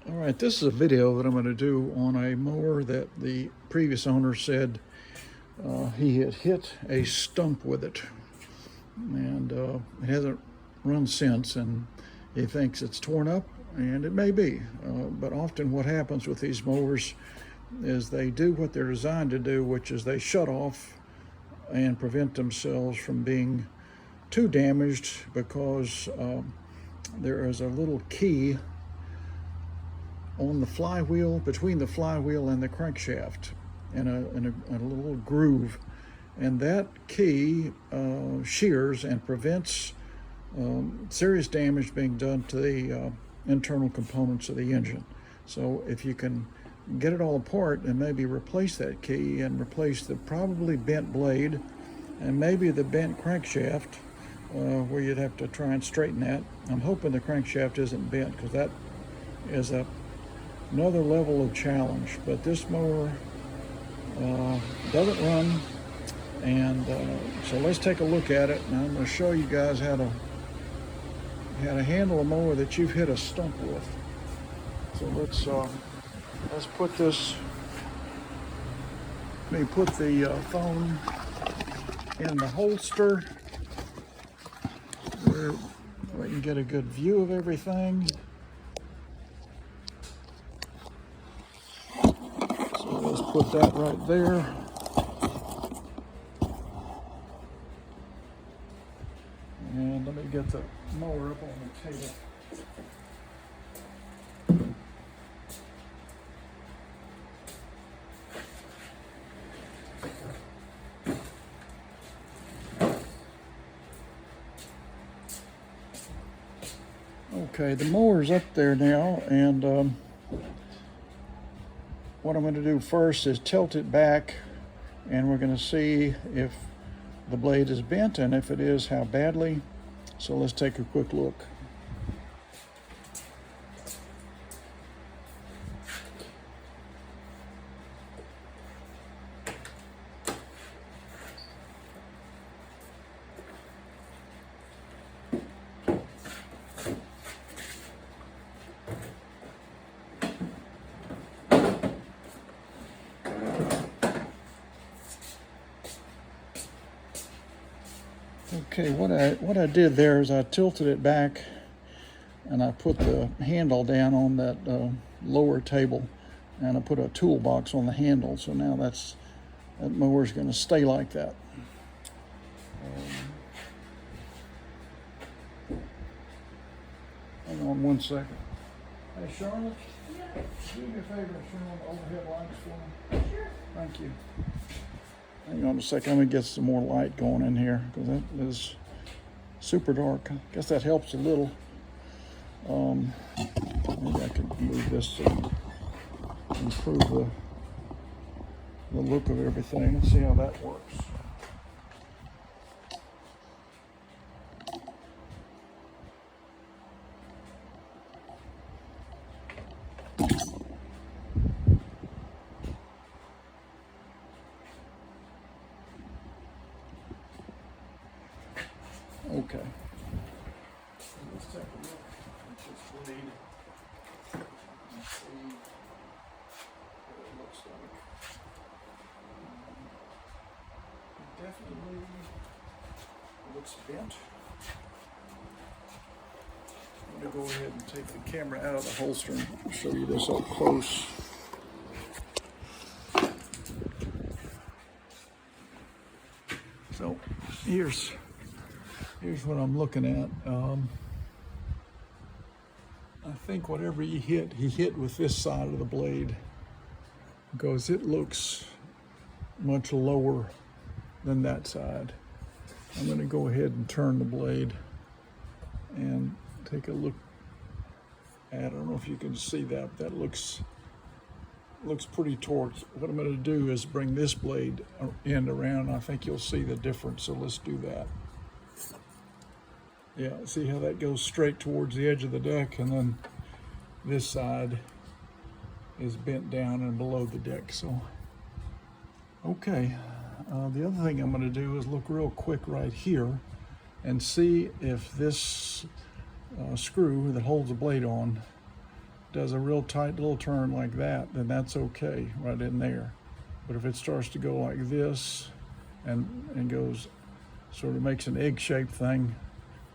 All right, this is a video that I'm going to do on a mower that the previous owner said he had hit a stump with it, and it hasn't run since, and he thinks it's torn up, and it may be, but often what happens with these mowers is they do what they're designed to do, which is they shut off and prevent themselves from being too damaged because there is a little key on the flywheel, between the flywheel and the crankshaft, in a little groove, and that key shears and prevents serious damage being done to the internal components of the engine. So if you can get it all apart and maybe replace that key and replace the probably bent blade and maybe the bent crankshaft, where you'd have to try and straighten that. I'm hoping the crankshaft isn't bent, because that is another level of challenge. But this mower doesn't run, and so let's take a look at it, and I'm going to show you guys how to handle a mower that you've hit a stump with. So let's put this. Let me put the phone in the holster where we can get a good view of everything. Let's put that right there. And let me get the mower up on the table. Okay, the mower's up there now, and what I'm going to do first is tilt it back, and we're going to see if the blade is bent, and if it is, how badly. So let's take a quick look. Okay, what I did there is I tilted it back, and I put the handle down on that lower table, and I put a toolbox on the handle. So now that mower's going to stay like that. Hang on one second. Hey, Charlotte, do me a favor and turn on the overhead lights for me. Sure. Thank you. Hang on a second, let me get some more light going in here, because that is super dark. I guess that helps a little. Maybe I could move this to improve the look of everything. Let's see how that works. Okay. Let's take a look at this blade and see what it looks like. It definitely looks bent. I'm going to go ahead and take the camera out of the holster and show you this up close. So here's what I'm looking at. I think whatever he hit with this side of the blade, because it looks much lower than that side. I'm going to go ahead and turn the blade and take a look at it. I don't know if you can see that. That looks pretty torqued. What I'm going to do is bring this blade end around. I think you'll see the difference, so let's do that. Yeah, see how that goes straight towards the edge of the deck, and then this side is bent down and below the deck. So, okay. The other thing I'm going to do is look real quick right here and see if this screw that holds the blade on does a real tight little turn like that, then that's okay right in there. But if it starts to go like this and goes, sort of makes an egg-shaped thing,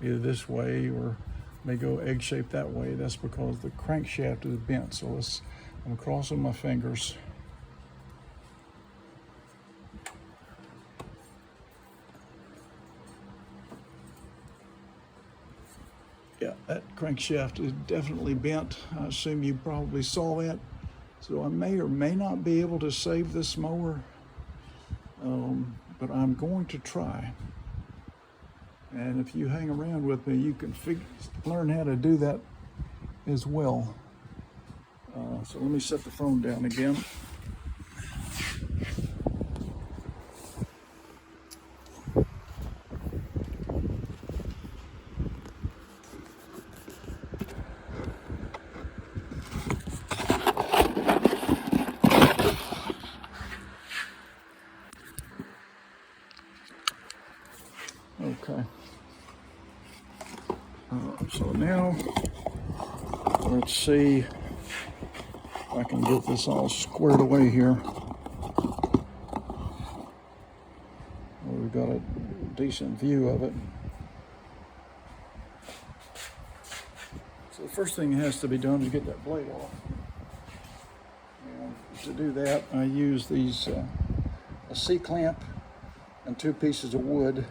either this way or may go egg-shaped that way, that's because the crankshaft is bent. So I'm crossing my fingers. Yeah, that crankshaft is definitely bent. I assume you probably saw that. So I may or may not be able to save this mower, but I'm going to try. And if you hang around with me, you can learn how to do that as well. So let me set the phone down again. Okay. So now, let's see if I can get this all squared away here. We've got a decent view of it. So the first thing that has to be done is get that blade off. And to do that, I use these a C-clamp and 2 pieces of wood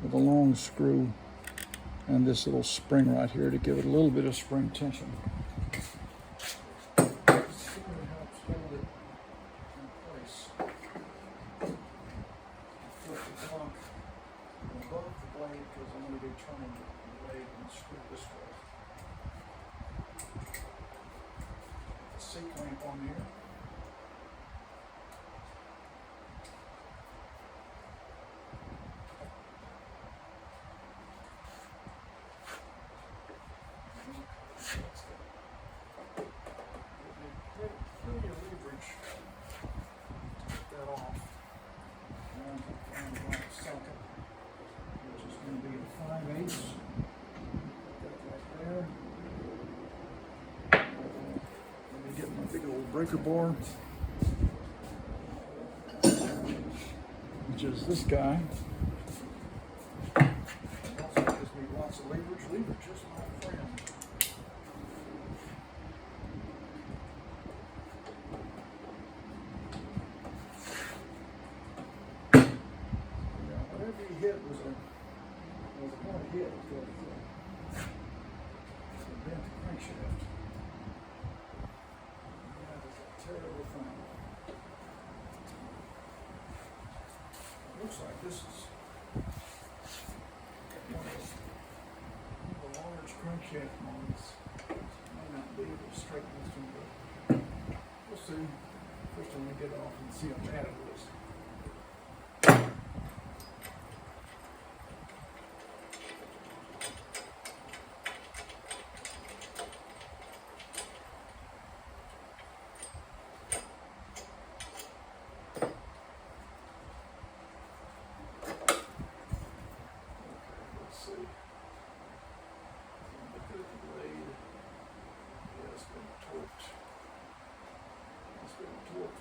with a long screw and this little spring right here to give it a little bit of spring tension. C-clamp on here. Plenty of leverage to get that off. And find the right socket, which is going to be a 5/8. Put that right there. Get my big old breaker bar, which is this guy. Also gives me lots of leverage. Leverage is my friend. Now, whatever you hit was a hard hit because it bent the crankshaft. Terrible thing. It looks like this is one of the large crankshaft mowers. May not be able to straighten this one, but we'll see. First I'm going to get it off and see how bad it is.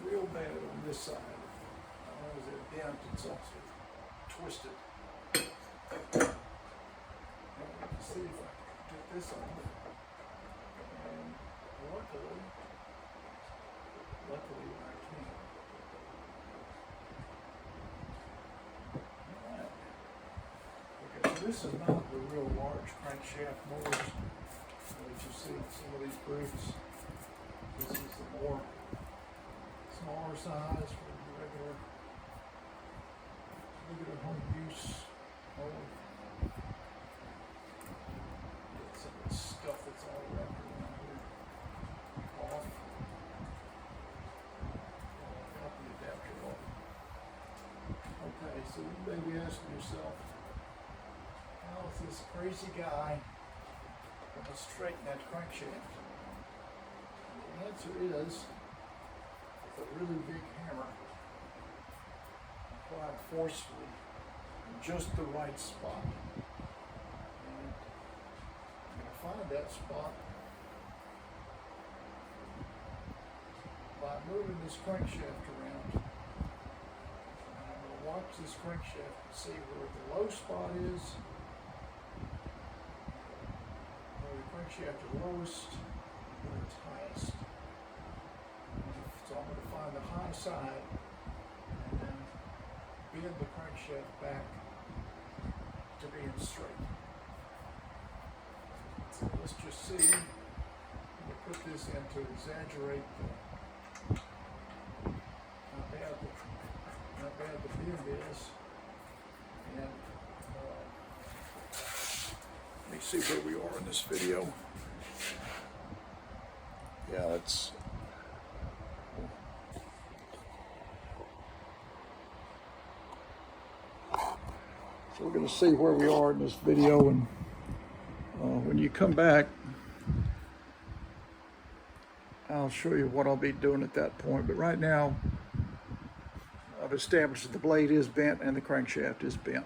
Real bad on this side. Not only is it bent, it's also twisted. Let's see if I can get this off. And luckily I can. Alright. Okay, so this is not the real large crankshaft mowers that you see on some of these briefs. This is the more smaller size for regular home use. Get some of the stuff that's all wrapped around here off. Got the adapter off. Okay, so you may be asking yourself, how is this crazy guy going to straighten that crankshaft? The answer is a really big hammer applied forcefully in just the right spot. And I'm going to find that spot by moving this crankshaft around. I'm going to watch this crankshaft and see where the low spot is, where the crankshaft is lowest, where it's highest. So I'm going to find the high side and then bend the crankshaft back to being straight. So let's just see. I'm going to put this in to exaggerate how bad the bend is. And let me see where we are in this video. Yeah, it's so we're going to see where we are in this video, and when you come back, I'll show you what I'll be doing at that point. But right now, I've established that the blade is bent and the crankshaft is bent.